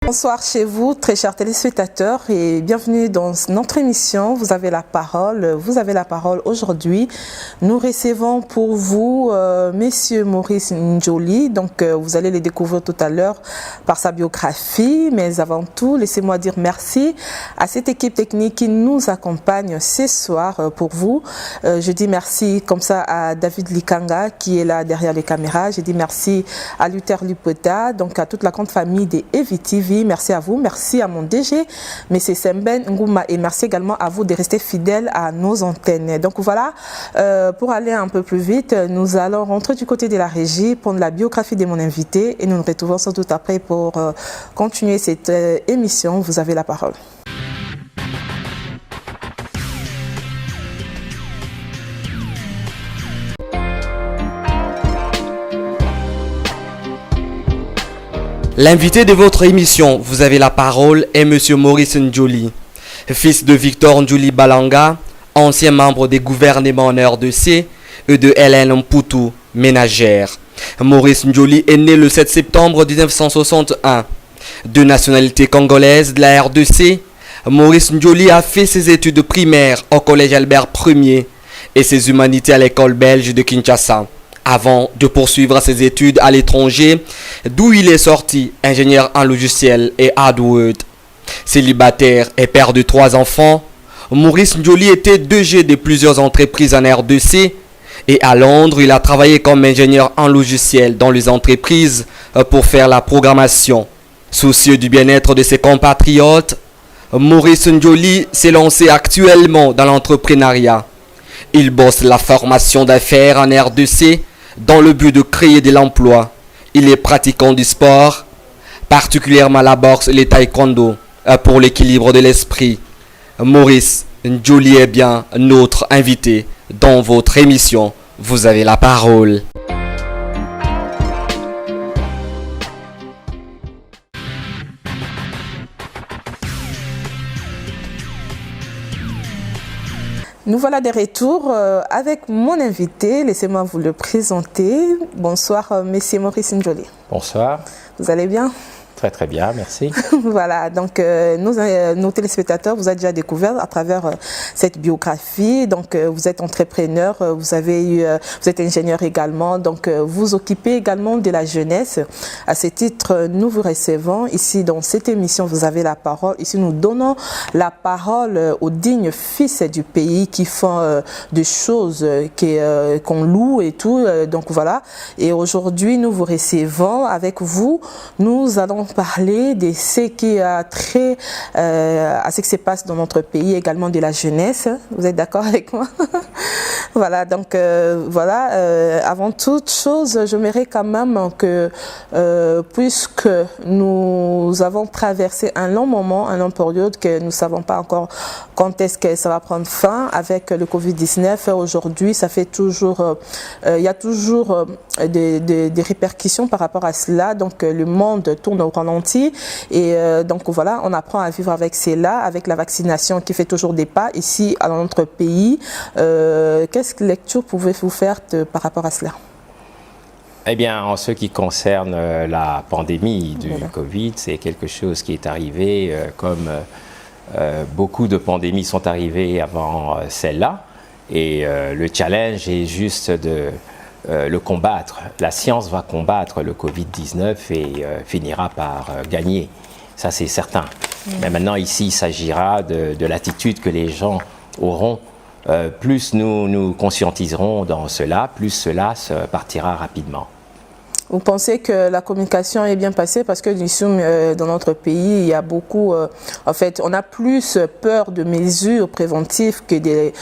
Bonsoir chez vous, très chers téléspectateurs, et bienvenue dans notre émission. Vous avez la parole aujourd'hui. Nous recevons pour vous Monsieur Maurice Njoli. Donc, vous allez le découvrir tout à l'heure par sa biographie. Mais avant tout, laissez-moi dire merci à cette équipe technique qui nous accompagne ce soir pour vous. Je dis merci comme ça à David Likanga qui est là derrière les caméras. Je dis merci à Luther Lipota, donc à toute la grande famille des EVTV. Merci à vous, merci à mon DG, M. Semben Ngouma, et merci également à vous de rester fidèles à nos antennes. Donc voilà, pour aller un peu plus vite, nous allons rentrer du côté de la régie, prendre la biographie de mon invité et nous nous retrouvons sans doute après pour continuer cette émission. Vous avez la parole. L'invité de votre émission, vous avez la parole, est Monsieur Maurice Njoli. Fils de Victor Njoli Balanga, ancien membre des gouvernements en RDC et de Hélène Mputu, ménagère. Maurice Njoli est né le 7 septembre 1961. De nationalité congolaise de la RDC, Maurice Njoli a fait ses études primaires au collège Albert Ier et ses humanités à l'école belge de Kinshasa, avant de poursuivre ses études à l'étranger, d'où il est sorti ingénieur en logiciel et hardware. Célibataire et père de 3 enfants, Maurice Njoli était DG de plusieurs entreprises en RDC et à Londres, il a travaillé comme ingénieur en logiciel dans les entreprises pour faire la programmation. Soucieux du bien-être de ses compatriotes, Maurice Njoli s'est lancé actuellement dans l'entrepreneuriat. Il bosse la formation d'affaires en RDC dans le but de créer de l'emploi. Il est pratiquant du sport, particulièrement la boxe et le taekwondo, pour l'équilibre de l'esprit. Maurice Njoli est bien notre invité dans votre émission. Vous avez la parole. Nous voilà de retour avec mon invité. Laissez-moi vous le présenter. Bonsoir, Monsieur Maurice Njoli. Bonsoir. Vous allez bien? Très très bien, merci. Voilà, donc nos téléspectateurs vous avez déjà découvert à travers cette biographie. Donc vous êtes entrepreneur, vous êtes ingénieur également, donc vous occupez également de la jeunesse. À ce titre, nous vous recevons ici dans cette émission. Vous avez la parole. Ici, nous donnons la parole aux dignes fils du pays qui font des choses qu'on loue et tout. Donc voilà. Et aujourd'hui, nous vous recevons avec vous. Nous allons parler de ce qui a trait à ce qui se passe dans notre pays, également de la jeunesse. Vous êtes d'accord avec moi? Voilà, donc avant toute chose, j'aimerais quand même que, puisque nous avons traversé un long moment, une longue période que nous ne savons pas encore quand est-ce que ça va prendre fin avec le Covid-19, aujourd'hui, ça fait toujours, il y a toujours des répercussions par rapport à cela. Donc, le monde tourne au ralenti et donc voilà, on apprend à vivre avec cela, avec la vaccination qui fait toujours des pas ici dans notre pays. Quelle lecture pouvez-vous faire par rapport à cela? Eh bien, en ce qui concerne la pandémie du Covid, c'est quelque chose qui est arrivé comme beaucoup de pandémies sont arrivées avant celle-là. Et le challenge est juste de le combattre. La science va combattre le Covid-19 et finira par gagner. Ça, c'est certain. Mais maintenant, ici, il s'agira de l'attitude que les gens auront. Plus nous nous conscientiserons dans cela, plus cela se partira rapidement. Vous pensez que la communication est bien passée parce que nous sommes dans notre pays, il y a beaucoup, en fait, on a plus peur de mesures préventives que de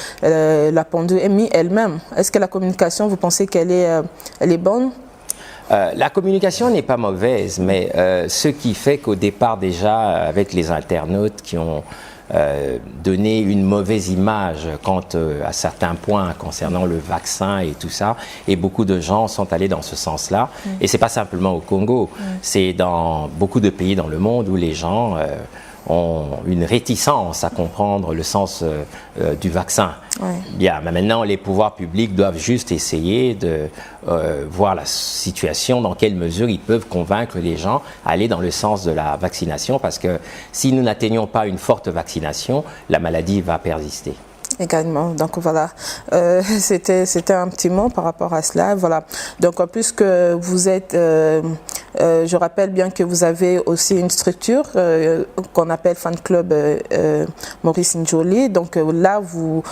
la pandémie elle-même. Est-ce que la communication, vous pensez qu'elle est bonne? La communication n'est pas mauvaise, mais ce qui fait qu'au départ déjà, avec les internautes qui ont donné une mauvaise image quant à certains points concernant le vaccin et tout ça, et beaucoup de gens sont allés dans ce sens-là. Et c'est pas simplement au Congo, c'est dans beaucoup de pays dans le monde où les gens ont une réticence à comprendre le sens du vaccin. Ouais. Bien, mais maintenant, les pouvoirs publics doivent juste essayer de voir la situation, dans quelle mesure ils peuvent convaincre les gens à aller dans le sens de la vaccination, parce que si nous n'atteignons pas une forte vaccination, la maladie va persister. Également, donc voilà, c'était un petit mot par rapport à cela, voilà. Donc puisque vous êtes, je rappelle bien que vous avez aussi une structure qu'on appelle Fan Club Maurice Njoli, donc là vous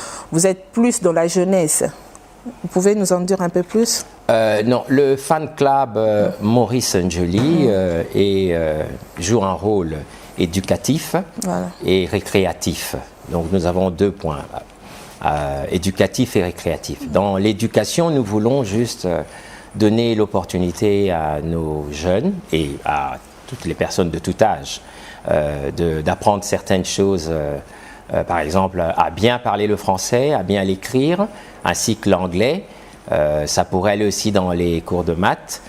êtes plus dans la jeunesse. Vous pouvez nous en dire un peu plus? Non, le Fan Club Maurice Njoli joue un rôle éducatif et récréatif. Donc nous avons 2 points, éducatif et récréatif. Dans l'éducation, nous voulons juste donner l'opportunité à nos jeunes et à toutes les personnes de tout âge d'apprendre certaines choses, par exemple à bien parler le français, à bien l'écrire, ainsi que l'anglais. Ça pourrait aller aussi dans les cours de maths,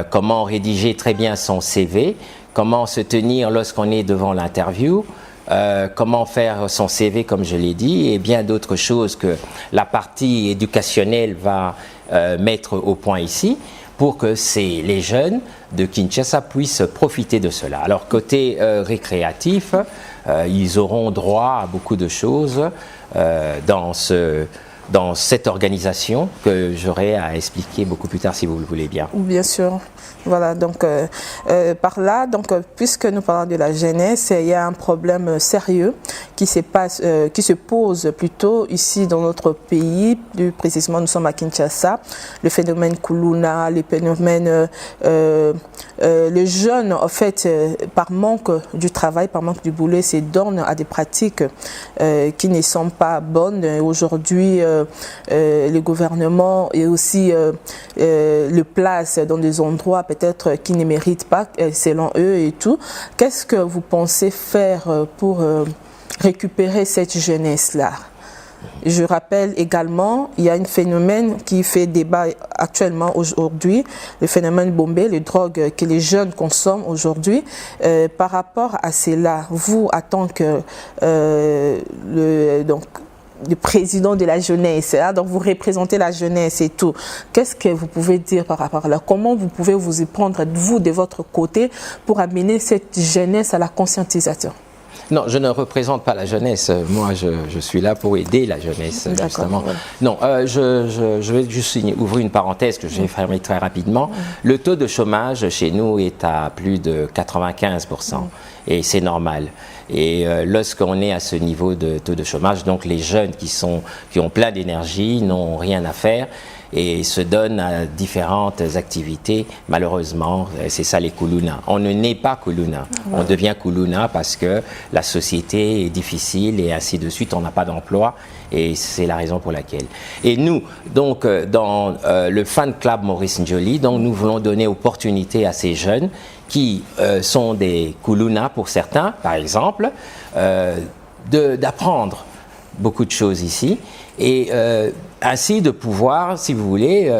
comment rédiger très bien son CV, comment se tenir lorsqu'on est devant l'interview, comment faire son CV comme je l'ai dit, et bien d'autres choses que la partie éducationnelle va mettre au point ici, pour que les jeunes de Kinshasa puissent profiter de cela. Alors côté récréatif, ils auront droit à beaucoup de choses dans cette organisation que j'aurai à expliquer beaucoup plus tard si vous le voulez bien. Bien sûr. Voilà, donc par là, donc, puisque nous parlons de la jeunesse, il y a un problème sérieux qui se pose plutôt ici dans notre pays. Plus précisément, nous sommes à Kinshasa. Le phénomène Kuluna, le phénomène... les jeunes, en fait, par manque du travail, par manque du boulot, se donnent à des pratiques qui ne sont pas bonnes. Aujourd'hui, le gouvernement et aussi le place dans des endroits peut-être qui ne méritent pas selon eux et tout. Qu'est-ce que vous pensez faire pour récupérer cette jeunesse-là? Je rappelle également, il y a un phénomène qui fait débat actuellement aujourd'hui, le phénomène bombé, les drogues que les jeunes consomment aujourd'hui. Par rapport à cela, vous, en tant que le président de la jeunesse, hein, donc vous représentez la jeunesse et tout. Qu'est-ce que vous pouvez dire par rapport à là? Comment vous pouvez vous y prendre, vous, de votre côté, pour amener cette jeunesse à la conscientisation? Non, je ne représente pas la jeunesse. Moi, je suis là pour aider la jeunesse, justement. Ouais. Non, je vais juste ouvrir une parenthèse que je vais fermer très rapidement. Le taux de chômage chez nous est à plus de 95%. Et c'est normal. Et lorsqu'on est à ce niveau de taux de chômage, donc les jeunes qui ont plein d'énergie, n'ont rien à faire et se donnent à différentes activités, malheureusement, c'est ça les Kuluna. On ne naît pas Kuluna, on devient Kuluna parce que la société est difficile et ainsi de suite, on n'a pas d'emploi et c'est la raison pour laquelle. Et nous, donc, dans le Fan Club Maurice Njoli, donc, nous voulons donner opportunité à ces jeunes qui sont des Kuluna pour certains, par exemple, d'apprendre beaucoup de choses ici et ainsi de pouvoir, si vous voulez,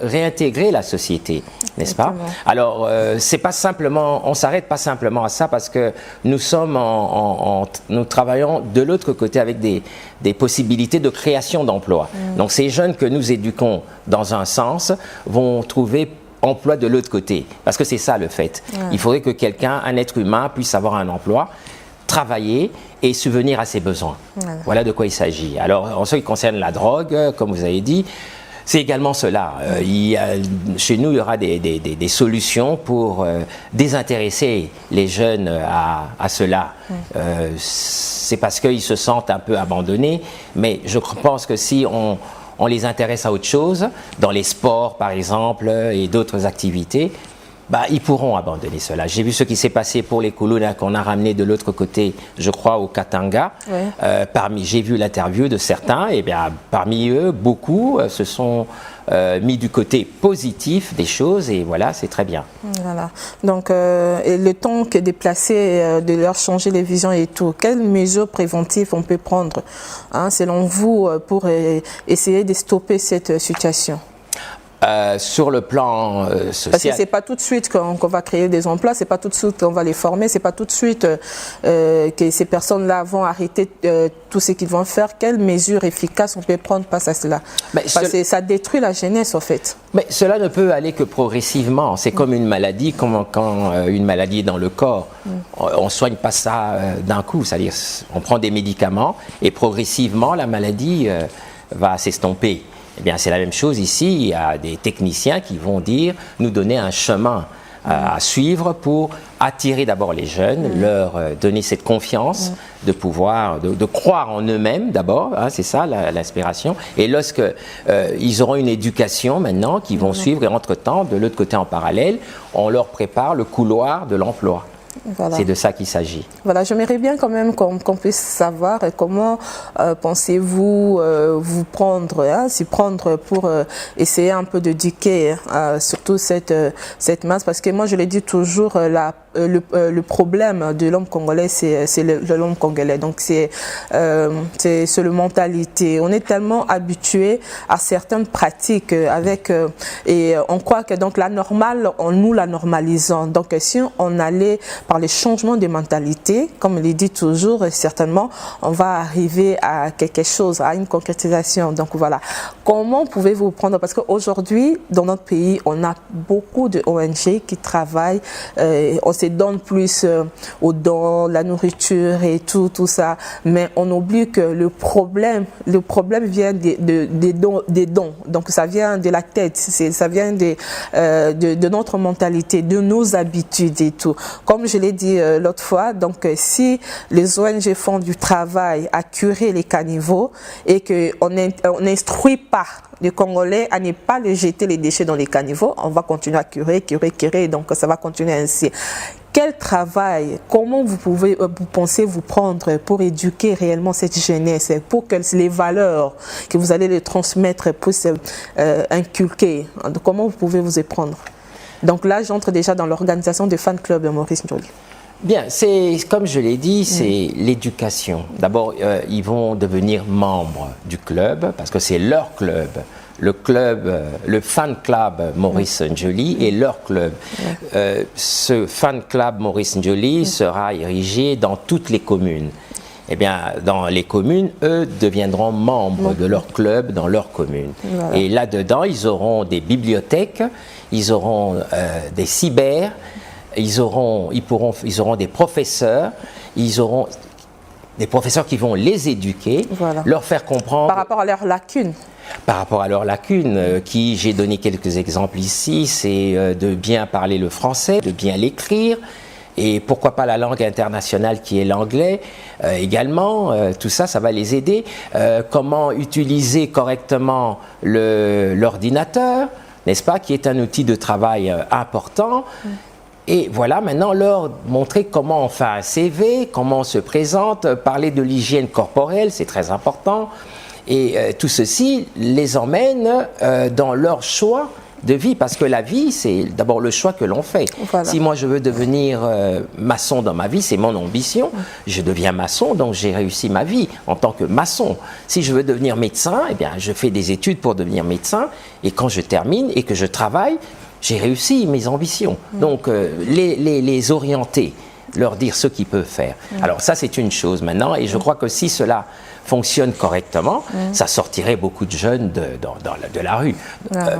réintégrer la société, n'est-ce pas? Alors, c'est pas simplement, on s'arrête pas simplement à ça parce que nous sommes nous travaillons de l'autre côté avec des possibilités de création d'emplois. Donc, ces jeunes que nous éduquons dans un sens vont trouver emploi de l'autre côté, parce que c'est ça le fait. Il faudrait que quelqu'un, un être humain, puisse avoir un emploi, travailler et subvenir à ses besoins. Voilà de quoi il s'agit. Alors, en ce qui concerne la drogue, comme vous avez dit, c'est également cela. Chez nous, il y aura des solutions pour désintéresser les jeunes à cela. C'est parce qu'ils se sentent un peu abandonnés, mais je pense que si on les intéresse à autre chose, dans les sports par exemple et d'autres activités, ils pourront abandonner cela. J'ai vu ce qui s'est passé pour les Kuluna qu'on a ramenés de l'autre côté, je crois, au Katanga. J'ai vu l'interview de certains, et bien parmi eux, beaucoup se sont mis du côté positif des choses, et voilà, c'est très bien. Voilà. Donc, et le temps que déplacer, de leur changer les visions et tout, quelles mesures préventives on peut prendre, hein, selon vous, pour essayer de stopper cette situation? Sur le plan Parce que social. c'est pas tout de suite qu'on va créer des emplois, c'est pas tout de suite qu'on va les former, c'est pas tout de suite que ces personnes-là vont arrêter tout ce qu'ils vont faire. Quelles mesures efficaces on peut prendre face à cela? Parce que ça détruit la jeunesse en fait. Mais cela ne peut aller que progressivement. C'est comme une maladie, comme quand une maladie est dans le corps. On ne soigne pas ça d'un coup, c'est-à-dire on prend des médicaments et progressivement la maladie va s'estomper. Eh bien, c'est la même chose ici. Il y a des techniciens qui vont nous donner un chemin à suivre pour attirer d'abord les jeunes, leur donner cette confiance de pouvoir, de croire en eux-mêmes d'abord, hein, c'est ça l'inspiration. Et lorsque ils auront une éducation maintenant, qu'ils vont suivre, et entre-temps, de l'autre côté en parallèle, on leur prépare le couloir de l'emploi. Voilà. C'est de ça qu'il s'agit. Voilà, j'aimerais bien quand même qu'on puisse savoir comment pensez-vous vous prendre, s'y prendre pour essayer un peu d'éduquer surtout cette masse, parce que moi je l'ai dit toujours, le problème de l'homme congolais c'est l'homme congolais, donc c'est le mentalité. On est tellement habitué à certaines pratiques et on croit que donc la normale, nous la normalisons. Donc si on allait par les changements de mentalité, comme je l'ai dit toujours, certainement, on va arriver à quelque chose, à une concrétisation. Donc voilà, comment pouvez-vous prendre, parce qu'aujourd'hui, dans notre pays, on a beaucoup de ONG qui travaillent, on se donne plus aux dons, la nourriture et tout ça, mais on oublie que le problème vient des dons, donc ça vient de la tête, ça vient de notre mentalité, de nos habitudes et tout. Comme je l'ai dit l'autre fois, donc si les ONG font du travail à curer les caniveaux et qu'on n'instruit pas les Congolais à ne pas les jeter les déchets dans les caniveaux, on va continuer à curer, donc ça va continuer ainsi. Quel travail, comment vous pensez vous prendre pour éduquer réellement cette jeunesse, pour que les valeurs que vous allez les transmettre puissent inculquer? Comment vous pouvez vous y prendre? Donc là, j'entre déjà dans l'organisation des fan clubs de Maurice Njoli. Bien, c'est comme je l'ai dit, c'est l'éducation. D'abord, ils vont devenir membres du club parce que c'est leur club. Le fan club Maurice Njoli est leur club. Ce fan club Maurice Njoli sera érigé dans toutes les communes. Eh bien, dans les communes, eux deviendront membres de leur club dans leur commune. Voilà. Et là-dedans, ils auront des bibliothèques, ils auront des cyber, ils auront des professeurs, ils auront des professeurs qui vont les éduquer, voilà, leur faire comprendre... Par rapport à leurs lacunes. Par rapport à leurs lacunes, j'ai donné quelques exemples ici, c'est de bien parler le français, de bien l'écrire, et pourquoi pas la langue internationale qui est l'anglais également, tout ça, ça va les aider. Comment utiliser correctement l'ordinateur, n'est-ce pas, qui est un outil de travail important. Et voilà, maintenant, leur montrer comment on fait un CV, comment on se présente, parler de l'hygiène corporelle, c'est très important. Et tout ceci les emmène dans leur choix de vie, parce que la vie, c'est d'abord le choix que l'on fait. Voilà. Si moi je veux devenir maçon dans ma vie, c'est mon ambition, je deviens maçon, donc j'ai réussi ma vie en tant que maçon. Si je veux devenir médecin, eh bien je fais des études pour devenir médecin, et quand je termine et que je travaille, j'ai réussi mes ambitions. Donc les orienter, leur dire ce qu'ils peuvent faire. Alors ça, c'est une chose maintenant, et je crois que si cela fonctionne correctement, ça sortirait beaucoup de jeunes de la rue.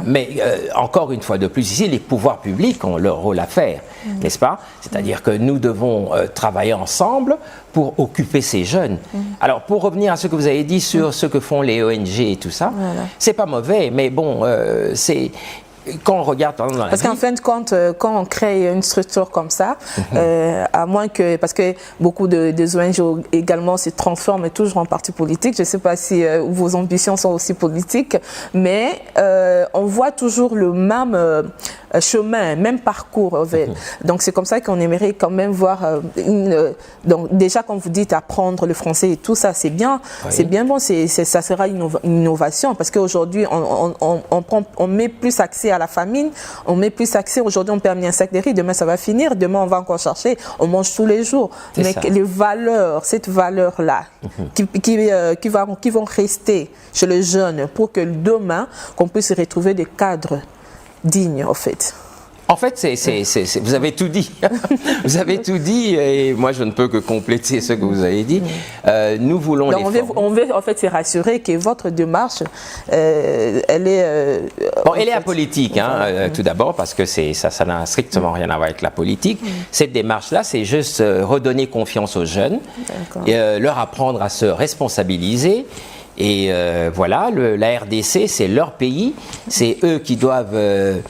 Mais encore une fois de plus, ici, les pouvoirs publics ont leur rôle à faire, n'est-ce pas? C'est-à-dire que nous devons travailler ensemble pour occuper ces jeunes. Alors, pour revenir à ce que vous avez dit sur ce que font les ONG et tout ça, c'est pas mauvais, mais bon, c'est... Quand on regarde dans la parce qu'en fin de compte, quand on crée une structure comme ça, à moins que, parce que beaucoup de ONG également se transforment toujours en parti politique, je ne sais pas si vos ambitions sont aussi politiques, mais on voit toujours le même chemin, même parcours. Donc c'est comme ça qu'on aimerait quand même voir donc déjà comme vous dites apprendre le français et tout ça c'est bien, c'est bien bon, ça sera une innovation parce qu'aujourd'hui on met plus accès à la famine, on met plus accès, aujourd'hui on permet un sac de riz, demain ça va finir, demain on va encore chercher, on mange tous les jours. Mais les valeurs, cette valeur là qui vont rester chez les jeunes pour que demain qu'on puisse retrouver des cadres dignes en fait. En fait, vous avez tout dit. Vous avez tout dit et moi je ne peux que compléter ce que vous avez dit. Nous voulons on veut en fait se rassurer que votre démarche, elle est... elle est apolitique, tout d'abord, parce que ça n'a strictement rien à voir avec la politique. Cette démarche-là, c'est juste redonner confiance aux jeunes, et, leur apprendre à se responsabiliser. Et voilà, la RDC, c'est leur pays, c'est eux qui doivent...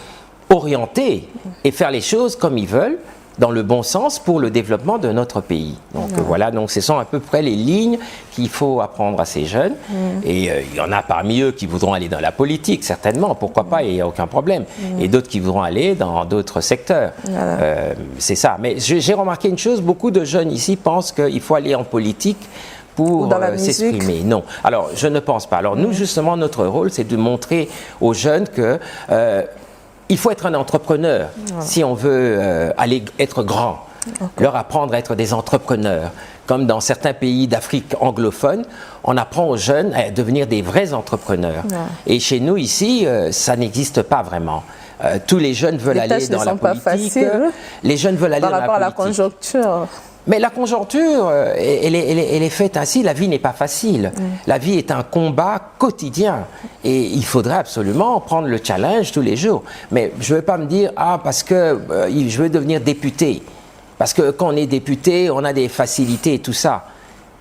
orienter et faire les choses comme ils veulent, dans le bon sens pour le développement de notre pays. Donc voilà, donc ce sont à peu près les lignes qu'il faut apprendre à ces jeunes. Et il y en a parmi eux qui voudront aller dans la politique, certainement, pourquoi pas, il n'y a aucun problème. Et d'autres qui voudront aller dans d'autres secteurs. C'est ça. Mais j'ai remarqué une chose, beaucoup de jeunes ici pensent qu'il faut aller en politique pour s'exprimer. Non. Alors, je ne pense pas. Alors, nous, justement, notre rôle, c'est de montrer aux jeunes que il faut être un entrepreneur si on veut aller être grand. Leur apprendre à être des entrepreneurs. Comme dans certains pays d'Afrique anglophone, on apprend aux jeunes à devenir des vrais entrepreneurs. Et chez nous, ici, ça n'existe pas vraiment. Tous les jeunes veulent aller dans la politique. Les jeunes veulent aller dans la politique. Par rapport à la conjoncture. Mais la conjoncture, elle est faite ainsi, la vie n'est pas facile. La vie est un combat quotidien et il faudrait absolument prendre le challenge tous les jours. Mais je ne veux pas me dire, parce que je veux devenir député. Parce que quand on est député, on a des facilités et tout ça.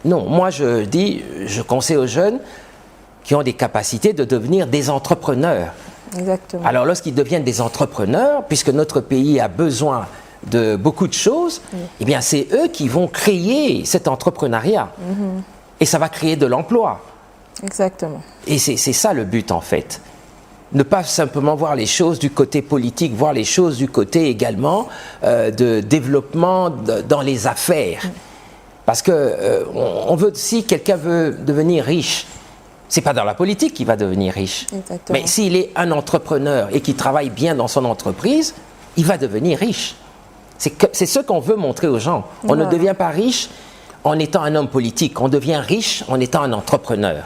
Non, moi je conseille aux jeunes qui ont des capacités de devenir des entrepreneurs. Exactement. Alors lorsqu'ils deviennent des entrepreneurs, puisque notre pays a besoin de beaucoup de choses, eh bien c'est eux qui vont créer cet entrepreneuriat. Et ça va créer de l'emploi. Exactement. Et c'est ça le but en fait. Ne pas simplement voir les choses du côté politique, voir les choses du côté également de développement dans les affaires. Parce que on veut, si quelqu'un veut devenir riche, c'est pas dans la politique qu'il va devenir riche. Exactement. Mais s'il est un entrepreneur et qu'il travaille bien dans son entreprise, il va devenir riche. C'est ce qu'on veut montrer aux gens. On ne devient pas riche en étant un homme politique. On devient riche en étant un entrepreneur.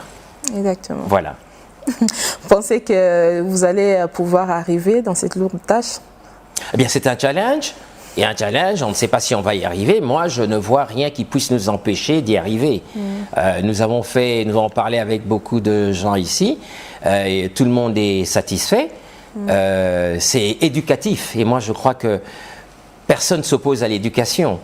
Exactement. Voilà. Vous pensez que vous allez pouvoir arriver dans cette lourde tâche? Eh bien, c'est un challenge. Et un challenge, on ne sait pas si on va y arriver. Moi, je ne vois rien qui puisse nous empêcher d'y arriver. Nous avons parlé avec beaucoup de gens ici. Et tout le monde est satisfait. C'est éducatif. Et moi, je crois que personne ne s'oppose à l'éducation.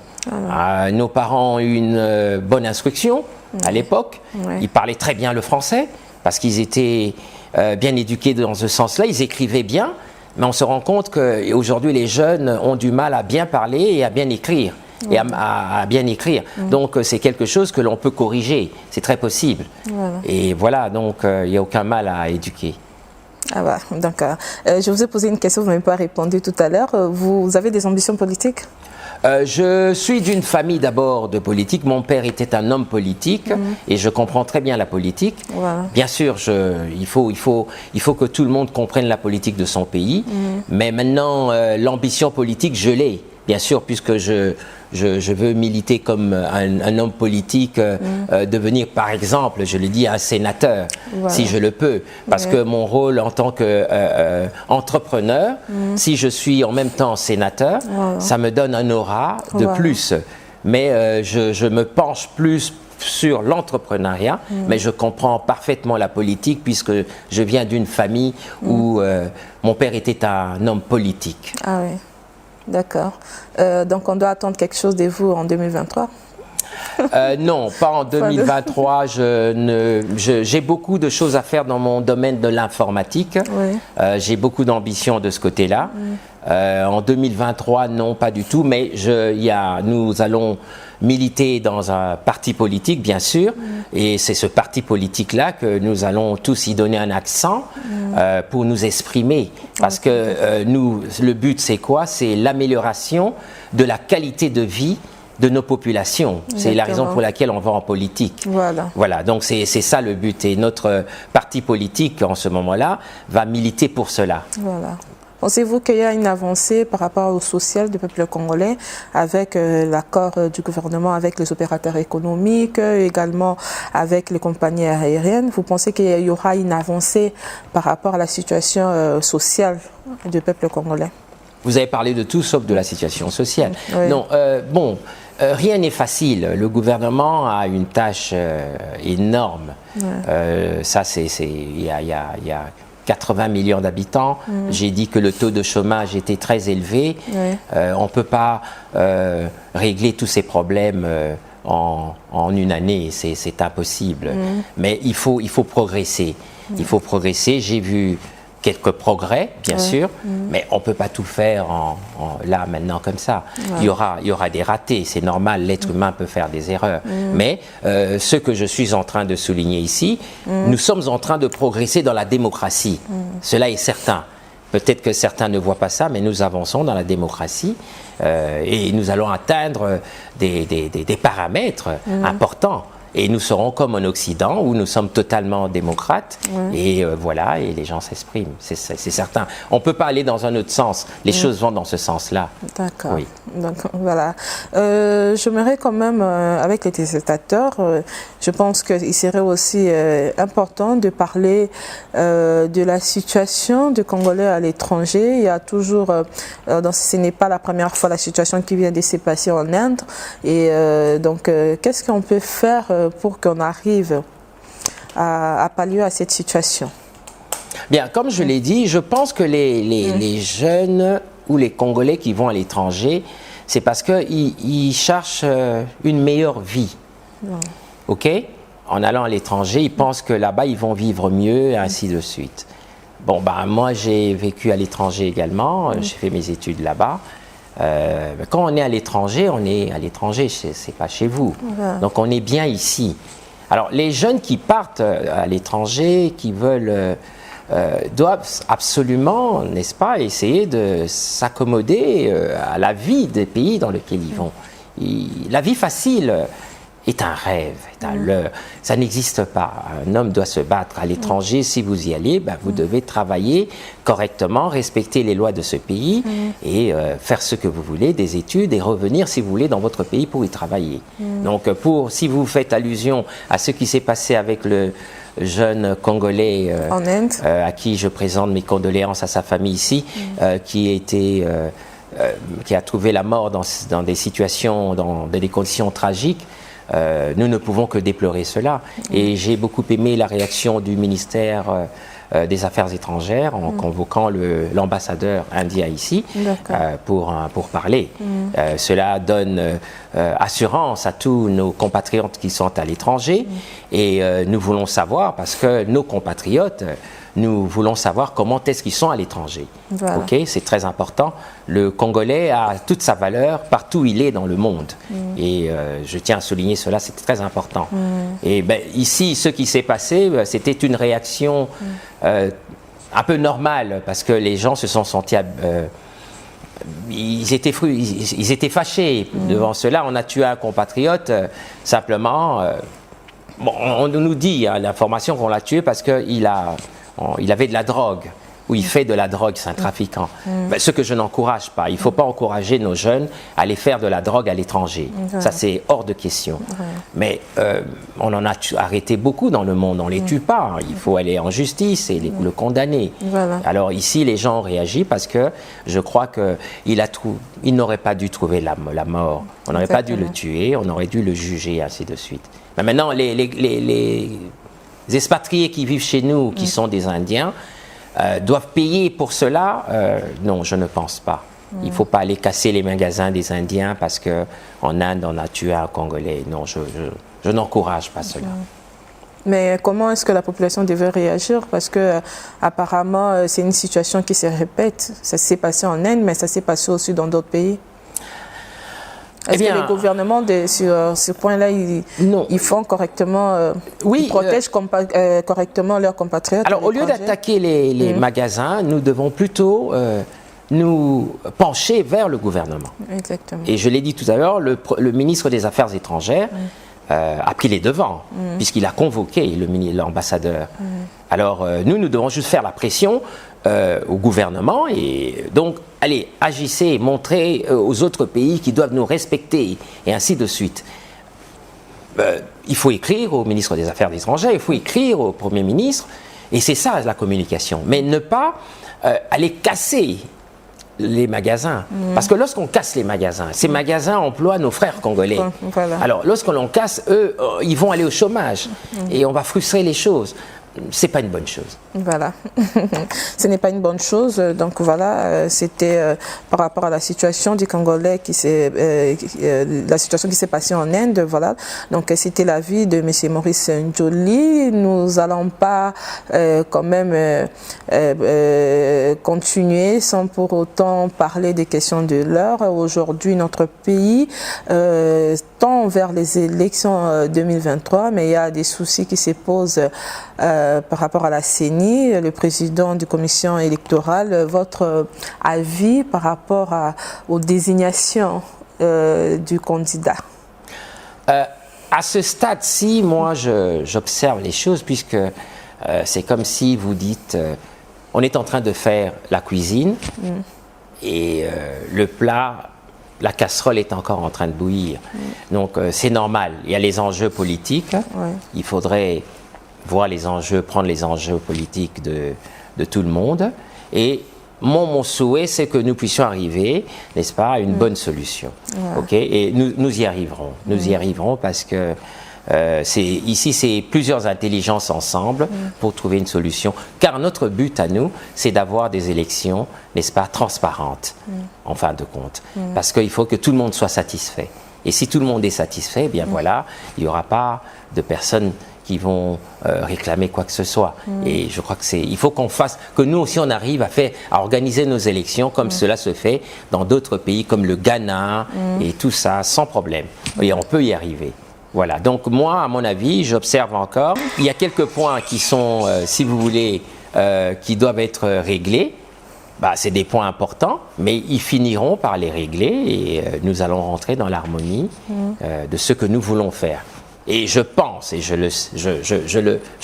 Nos parents ont eu une bonne instruction à l'époque. Ils parlaient très bien le français parce qu'ils étaient bien éduqués dans ce sens-là. Ils écrivaient bien, mais on se rend compte qu'aujourd'hui, les jeunes ont du mal à bien parler et à bien écrire. Et à bien écrire. Donc, c'est quelque chose que l'on peut corriger. C'est très possible. Et voilà, donc, il n'y a aucun mal à éduquer. Donc, je vous ai posé une question, vous ne m'avez pas répondu tout à l'heure. Vous avez des ambitions politiques? Je suis d'une famille d'abord de politique. Mon père était un homme politique et je comprends très bien la politique. Bien sûr, il faut que tout le monde comprenne la politique de son pays. Mais maintenant, l'ambition politique, je l'ai. Bien sûr, puisque je veux militer comme un homme politique, devenir par exemple, je le dis, un sénateur, si je le peux. Parce que mon rôle en tant qu'entrepreneur, si je suis en même temps sénateur, ça me donne un aura de plus. Mais je me penche plus sur l'entrepreneuriat, mais je comprends parfaitement la politique puisque je viens d'une famille où mon père était un homme politique. Ah oui. D'accord. Donc, on doit attendre quelque chose de vous en 2023? Non, pas en 2023. J'ai beaucoup de choses à faire dans mon domaine de l'informatique. Oui. J'ai beaucoup d'ambition de ce côté-là. En 2023, non, pas du tout. Mais nous allons militer dans un parti politique, bien sûr. Et c'est ce parti politique-là que nous allons tous y donner un accent pour nous exprimer. Parce que le but, c'est quoi? C'est l'amélioration de la qualité de vie de nos populations. C'est la raison pour laquelle on va en politique. Voilà, donc c'est ça le but. Et notre parti politique, en ce moment-là, va militer pour cela. Voilà. Pensez-vous qu'il y a une avancée par rapport au social du peuple congolais avec l'accord du gouvernement avec les opérateurs économiques, également avec les compagnies aériennes? Vous pensez qu'il y aura une avancée par rapport à la situation sociale du peuple congolais? Vous avez parlé de tout sauf de la situation sociale. Oui. Non, rien n'est facile. Le gouvernement a une tâche énorme. Ça, il y a 80 millions d'habitants. J'ai dit que le taux de chômage était très élevé. On ne peut pas régler tous ces problèmes en une année. C'est impossible. Mais il faut progresser. Il faut progresser. J'ai vu quelques progrès, bien sûr, mais on ne peut pas tout faire là, maintenant, comme ça. Il y aura des ratés, c'est normal, l'être humain peut faire des erreurs. Mais ce que je suis en train de souligner ici, nous sommes en train de progresser dans la démocratie. Cela est certain. Peut-être que certains ne voient pas ça, mais nous avançons dans la démocratie et nous allons atteindre des paramètres importants. Et nous serons comme en Occident, où nous sommes totalement démocrates, et voilà, et les gens s'expriment, c'est certain. On ne peut pas aller dans un autre sens, les choses vont dans ce sens-là. D'accord. Oui. Donc voilà. J'aimerais quand même, avec les téléspectateurs, je pense qu'il serait aussi important de parler de la situation des Congolais à l'étranger. Il y a toujours, ce n'est pas la première fois la situation qui vient de se passer en Inde, et donc qu'est-ce qu'on peut faire pour qu'on arrive à pallier à cette situation? Bien, comme je l'ai dit, je pense que les jeunes ou les Congolais qui vont à l'étranger, c'est parce qu'ils cherchent une meilleure vie. OK? En allant à l'étranger, ils pensent que là-bas, ils vont vivre mieux, et ainsi de suite. Bon, ben, moi, j'ai vécu à l'étranger également, j'ai fait mes études là-bas. Quand on est à l'étranger, c'est pas chez vous. Donc on est bien ici. Alors les jeunes qui partent à l'étranger, qui veulent, doivent absolument, n'est-ce pas, essayer de s'accommoder à la vie des pays dans lesquels ils vont. La vie facile est un rêve, est un leurre. Ça n'existe pas. Un homme doit se battre à l'étranger. Si vous y allez, ben, vous devez travailler correctement, respecter les lois de ce pays et faire ce que vous voulez, des études, et revenir, si vous voulez, dans votre pays pour y travailler. Donc, si vous faites allusion à ce qui s'est passé avec le jeune Congolais en Inde, à qui je présente mes condoléances, à sa famille ici, qui a trouvé la mort dans des situations, dans des conditions tragiques, nous ne pouvons que déplorer cela. Et j'ai beaucoup aimé la réaction du ministère des Affaires étrangères en convoquant l'ambassadeur indien ici pour parler. Cela donne assurance à tous nos compatriotes qui sont à l'étranger et nous voulons savoir, parce que nos compatriotes, nous voulons savoir comment est-ce qu'ils sont à l'étranger. Okay? C'est très important. Le Congolais a toute sa valeur partout où il est dans le monde. Et je tiens à souligner cela, c'est très important. Et ben, ici, ce qui s'est passé, c'était une réaction un peu normale, parce que les gens se sont sentis... ils étaient fâchés devant cela. On a tué un compatriote, simplement... bon, on nous dit, hein, l'information qu'on l'a tué parce qu'il avait de la drogue, ou il fait de la drogue, c'est un trafiquant. Ben, ce que je n'encourage pas. Il ne faut pas encourager nos jeunes à aller faire de la drogue à l'étranger. Ça, c'est hors de question. Mais on en a arrêté beaucoup dans le monde. On ne les tue pas. Il faut aller en justice et le condamner. Alors ici, les gens ont réagi parce que je crois qu'il n'aurait pas dû trouver la mort. On n'aurait pas dû le tuer, on aurait dû le juger, ainsi de suite. Mais maintenant, les expatriés qui vivent chez nous, qui sont des Indiens, doivent payer pour cela? Non, je ne pense pas. Il ne faut pas aller casser les magasins des Indiens parce qu'en Inde, on a tué un Congolais. Non, je n'encourage pas cela. Mais comment est-ce que la population devait réagir? Parce que apparemment, c'est une situation qui se répète. Ça s'est passé en Inde, mais ça s'est passé aussi dans d'autres pays. Est-ce que les gouvernements, sur ce point-là, ils font correctement, ils protègent correctement leurs compatriotes? Alors, au lieu d'attaquer les magasins, nous devons plutôt nous pencher vers le gouvernement. Exactement. Et je l'ai dit tout à l'heure, le ministre des Affaires étrangères a pris les devants, puisqu'il a convoqué l'ambassadeur. Alors, nous devons juste faire la pression au gouvernement et donc, allez, agissez, montrez aux autres pays qui doivent nous respecter et ainsi de suite. Il faut écrire au ministre des Affaires étrangères, il faut écrire au Premier ministre, et c'est ça la communication. Mais ne pas aller casser les magasins. Parce que lorsqu'on casse les magasins, ces magasins emploient nos frères congolais. Voilà. Alors, lorsqu'on les casse, eux, ils vont aller au chômage et on va frustrer les choses. C'est pas une bonne chose. Voilà, ce n'est pas une bonne chose. Donc voilà, c'était par rapport à la situation du Congolais la situation qui s'est passée en Inde. Voilà, donc c'était l'avis de M. Maurice Njoli. Nous allons pas quand même continuer sans pour autant parler des questions de l'heure. Aujourd'hui, notre pays tend vers les élections 2023, mais il y a des soucis qui se posent par rapport à la CENI, le président de commission électorale, votre avis par rapport aux désignations du candidat? À ce stade-ci, moi, j'observe les choses puisque c'est comme si vous dites, on est en train de faire la cuisine et le plat, la casserole est encore en train de bouillir. Donc c'est normal, il y a les enjeux politiques, il faudrait voir les enjeux, prendre les enjeux politiques de tout le monde. Et mon souhait, c'est que nous puissions arriver, n'est-ce pas, à une bonne solution. Ok, et nous y arriverons. Nous y arriverons parce que ici, c'est plusieurs intelligences ensemble pour trouver une solution. Car notre but à nous, c'est d'avoir des élections, n'est-ce pas, transparentes, en fin de compte. Parce qu'il faut que tout le monde soit satisfait. Et si tout le monde est satisfait, eh bien voilà, il n'y aura pas de personnes qui vont réclamer quoi que ce soit. Et je crois il faut que nous aussi on arrive à organiser nos élections comme cela se fait dans d'autres pays comme le Ghana et tout ça, sans problème. Et on peut y arriver. Voilà, donc moi, à mon avis, j'observe encore. Il y a quelques points qui sont, si vous voulez, qui doivent être réglés. C'est des points importants, mais ils finiront par les régler et nous allons rentrer dans l'harmonie de ce que nous voulons faire. Et je pense, et je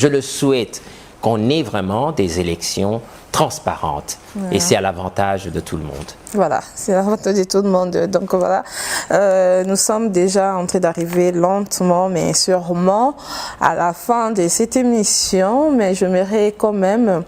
le souhaite, qu'on ait vraiment des élections transparentes. Voilà. Et c'est à l'avantage de tout le monde. Voilà, c'est à l'avantage de tout le monde. Donc voilà, nous sommes déjà en train d'arriver lentement mais sûrement à la fin de cette émission. Mais j'aimerais quand même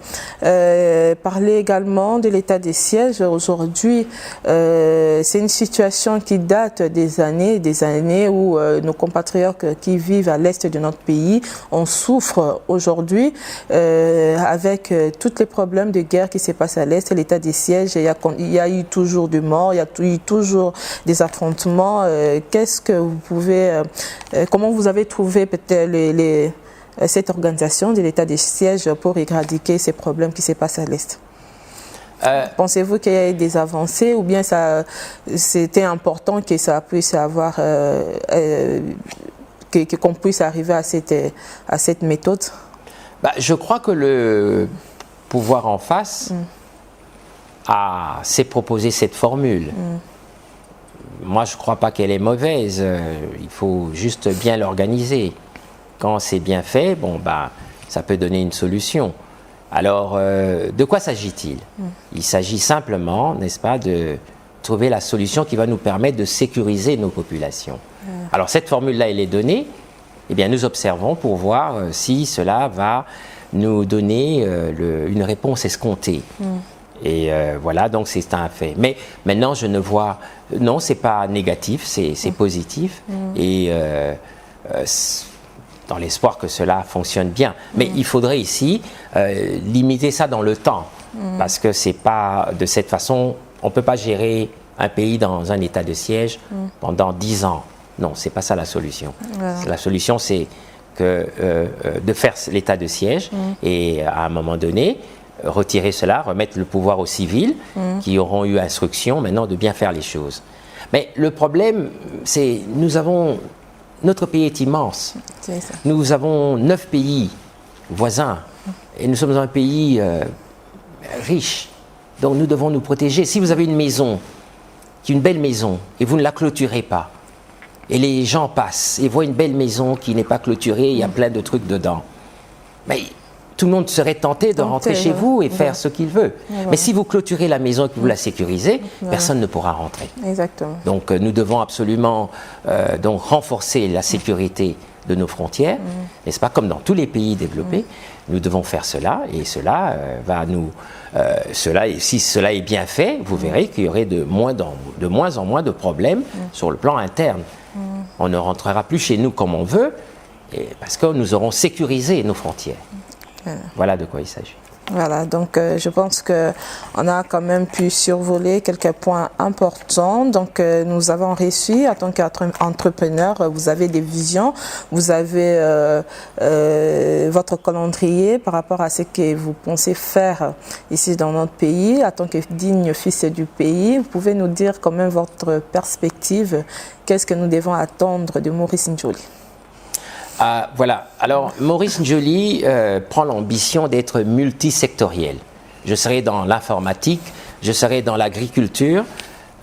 parler également de l'état des sièges. Aujourd'hui, c'est une situation qui date des années où nos compatriotes qui vivent à l'est de notre pays, on souffre aujourd'hui avec tous les problèmes de guerre qui se passent à l'est, l'état des sièges, il y a eu toujours des morts, il y a eu toujours des affrontements. Qu'est-ce que vous pouvez, comment vous avez trouvé peut-être cette organisation de l'état des sièges pour éradiquer ces problèmes qui se passent à l'est? Pensez-vous qu'il y a eu des avancées ou bien c'était important que ça puisse avoir, qu'on puisse arriver à cette méthode? Je crois que le pouvoir en face s'est proposé cette formule. Moi, je ne crois pas qu'elle est mauvaise. Il faut juste bien l'organiser. Quand c'est bien fait, ça peut donner une solution. Alors, de quoi s'agit-il? Il s'agit simplement, n'est-ce pas, de trouver la solution qui va nous permettre de sécuriser nos populations. Alors, cette formule-là, elle est donnée. Eh bien, nous observons pour voir si cela va nous donner une réponse escomptée. Et voilà, donc c'est un fait. Mais maintenant, je ne vois... Non, ce n'est pas négatif, c'est positif. Et dans l'espoir que cela fonctionne bien. Mais il faudrait ici limiter ça dans le temps. Parce que ce n'est pas de cette façon on ne peut pas gérer un pays dans un état de siège pendant 10 ans. Non, ce n'est pas ça la solution. Voilà. La solution, c'est de faire l'état de siège et à un moment donné, retirer cela, remettre le pouvoir aux civils qui auront eu instruction maintenant de bien faire les choses. Mais le problème, c'est notre pays est immense. Nous avons 9 pays voisins et nous sommes un pays riche. Donc nous devons nous protéger. Si vous avez une maison, qui est une belle maison, et vous ne la clôturez pas, et les gens passent et voient une belle maison qui n'est pas clôturée, il y a plein de trucs dedans, mais tout le monde serait tenté de rentrer chez vous et faire ce qu'il veut. Mais si vous clôturez la maison et que vous la sécurisez, personne ne pourra rentrer. Exactement. Donc nous devons absolument donc renforcer la sécurité de nos frontières, n'est-ce pas, comme dans tous les pays développés. Nous devons faire cela et cela va nous... si cela est bien fait, vous verrez qu'il y aurait de moins en moins de problèmes sur le plan interne. On ne rentrera plus chez nous comme on veut parce que nous aurons sécurisé nos frontières. Voilà de quoi il s'agit. Voilà, donc je pense qu'on a quand même pu survoler quelques points importants. Donc nous avons réussi, en tant qu'entrepreneur, vous avez des visions, vous avez votre calendrier par rapport à ce que vous pensez faire ici dans notre pays, en tant que digne fils du pays. Vous pouvez nous dire quand même votre perspective, qu'est-ce que nous devons attendre de Maurice Njoli? Voilà. Alors, Maurice Njoli prend l'ambition d'être multisectoriel. Je serai dans l'informatique, je serai dans l'agriculture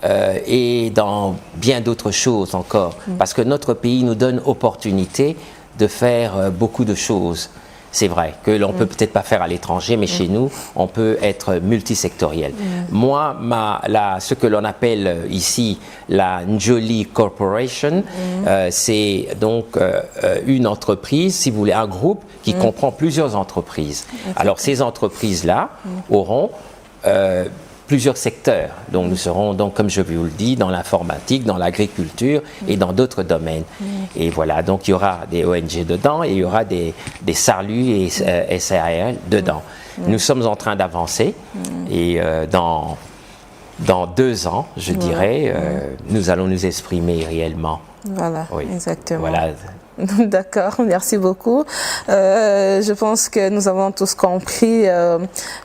et dans bien d'autres choses encore. Parce que notre pays nous donne opportunité de faire beaucoup de choses. C'est vrai que l'on peut peut-être pas faire à l'étranger, mais chez nous, on peut être multisectoriel. Moi, ce que l'on appelle ici la Njoli Corporation, c'est donc une entreprise, si vous voulez, un groupe qui comprend plusieurs entreprises. Alors, ces entreprises-là auront plusieurs secteurs. Donc, nous serons, donc, comme je vous le dis, dans l'informatique, dans l'agriculture et dans d'autres domaines. Et voilà, donc il y aura des ONG dedans et il y aura des SARLU et SARL dedans. Nous sommes en train d'avancer et dans 2 ans, je dirais, nous allons nous exprimer réellement. Voilà, exactement. Voilà. D'accord, merci beaucoup. Je pense que nous avons tous compris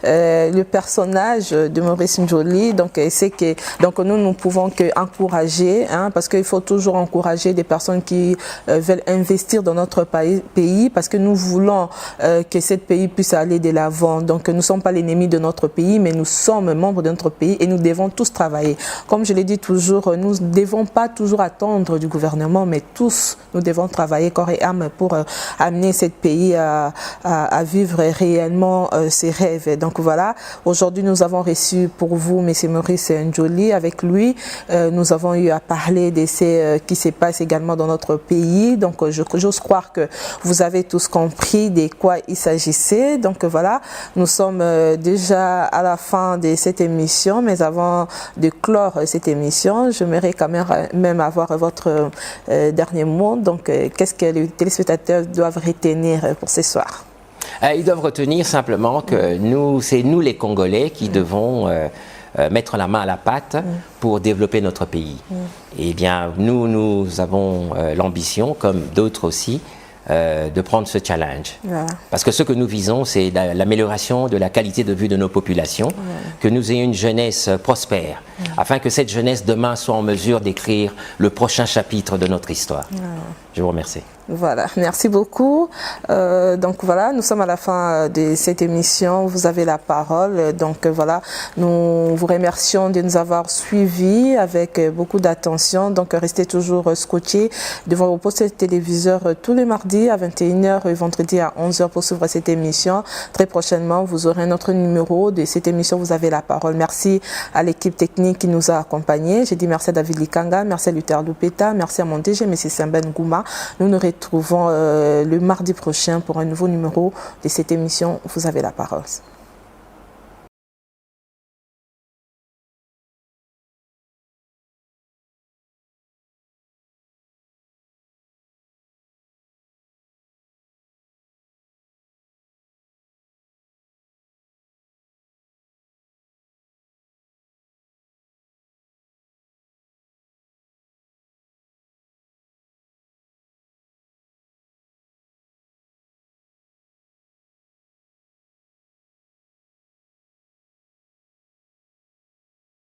le personnage de Maurice Njoli. Donc, c'est que nous pouvons qu'encourager, parce qu'il faut toujours encourager des personnes qui veulent investir dans notre pays, parce que nous voulons que ce pays puisse aller de l'avant. Donc, nous ne sommes pas l'ennemi de notre pays, mais nous sommes membres de notre pays et nous devons tous travailler. Comme je l'ai dit toujours, nous ne devons pas toujours attendre du gouvernement, mais tous nous devons travailler corps et âme pour amener ce pays à vivre réellement ses rêves. Donc voilà, aujourd'hui nous avons reçu pour vous M. Maurice Njoli. Avec lui, nous avons eu à parler de ce qui se passe également dans notre pays. Donc j'ose croire que vous avez tous compris de quoi il s'agissait. Donc voilà, nous sommes déjà à la fin de cette émission, mais avant de clore cette émission, j'aimerais quand même avoir votre dernier mot. Donc qu'est-ce que les téléspectateurs doivent retenir pour ce soir? Ils doivent retenir simplement que c'est nous les Congolais qui devons mettre la main à la pâte pour développer notre pays. Et bien, nous avons l'ambition, comme d'autres aussi, de prendre ce challenge. Parce que ce que nous visons, c'est l'amélioration de la qualité de vie de nos populations, que nous ayons une jeunesse prospère, afin que cette jeunesse demain soit en mesure d'écrire le prochain chapitre de notre histoire. Je vous remercie. Voilà, merci beaucoup. Donc voilà, nous sommes à la fin de cette émission. Vous avez la parole. Donc voilà, nous vous remercions de nous avoir suivis avec beaucoup d'attention. Donc restez toujours scotchés devant vos postes téléviseurs tous les mardis à 21h et vendredi à 11h pour suivre cette émission. Très prochainement, vous aurez notre numéro de cette émission. Vous avez la parole. Merci à l'équipe technique qui nous a accompagnés. J'ai dit merci à David Likanga, merci à Luther Lupeta, merci à mon DG, M. Samben Gouma. Nous nous retrouvons le mardi prochain pour un nouveau numéro de cette émission. Vous avez la parole.